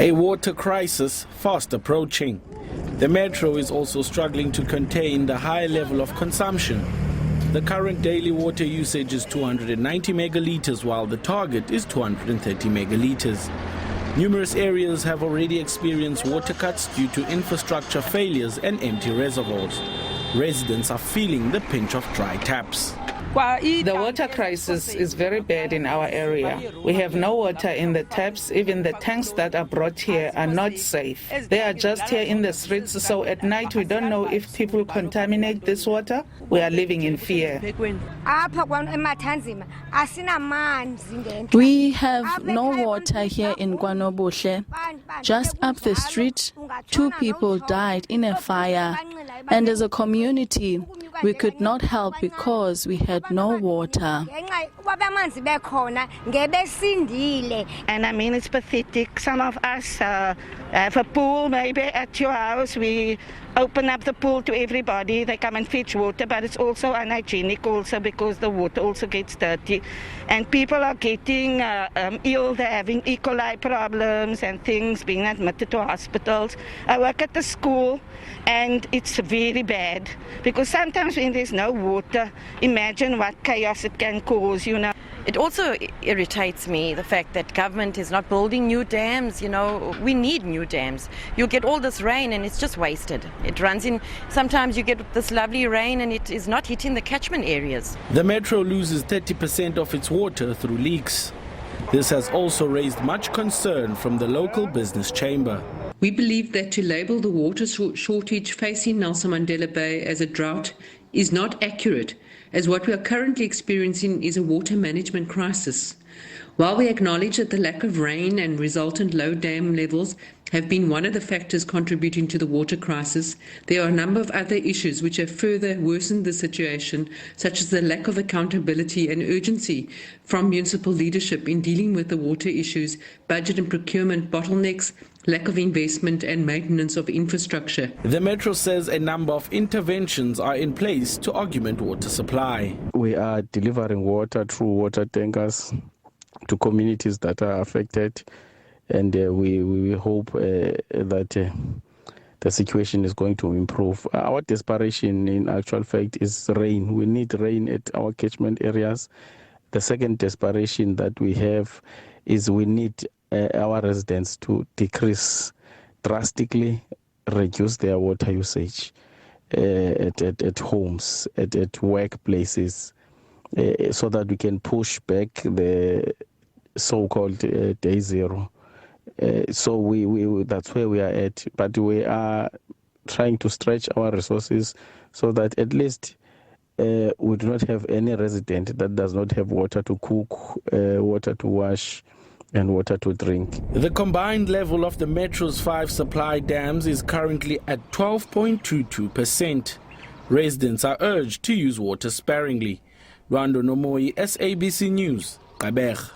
A water crisis fast approaching. The metro is also struggling to contain the high level of consumption. The current daily water usage is 290 megalitres, while the target is 230 megalitres. Numerous areas have already experienced water cuts due to infrastructure failures and empty reservoirs. Residents are feeling the pinch of dry taps. The water crisis is very bad in our area. We have no water in the taps. Even the tanks that are brought here are not safe. They are just here in the streets, so at night we don't know if people contaminate this water. We are living in fear. We have no water here in Kwanobushe. Just up the street, 2 people died in a fire. And as a community, we could not help because we had no water. And I mean, it's pathetic. Some of us have a pool maybe at your house. We open up the pool to everybody. They come and fetch water, but it's also unhygienic also because the water also gets dirty. And people are getting ill. They're having E. coli problems and things, being admitted to hospitals. I work at the school and it's very bad because sometimes when there's no water, imagine what chaos it can cause, you know. It also irritates me, the fact that government is not building new dams. You know, we need new dams. You get all this rain and it's just wasted. It runs in, sometimes you get this lovely rain and it is not hitting the catchment areas. The metro loses 30% of its water through leaks. This has also raised much concern from the local business chamber. We believe that to label the water shortage facing Nelson Mandela Bay as a drought is not accurate, as what we are currently experiencing is a water management crisis. While we acknowledge that the lack of rain and resultant low dam levels have been one of the factors contributing to the water crisis, there are a number of other issues which have further worsened the situation, such as the lack of accountability and urgency from municipal leadership in dealing with the water issues, budget and procurement bottlenecks, lack of investment and maintenance of infrastructure. The Metro says a number of interventions are in place to augment water supply. We are delivering water through water tankers to communities that are affected, and we hope that the situation is going to improve. Our desperation in actual fact is rain. We need rain at our catchment areas. The second desperation that we have is we need our residents to decrease drastically, reduce their water usage at homes, at workplaces, so that we can push back the so-called day zero. So we that's where we are at, but we are trying to stretch our resources so that at least we do not have any resident that does not have water to cook, water to wash, and water to drink. The combined level of the Metro's 5 supply dams is currently at 12.22%. Residents are urged to use water sparingly. Rwando Nomoi, SABC News, Gqeberha.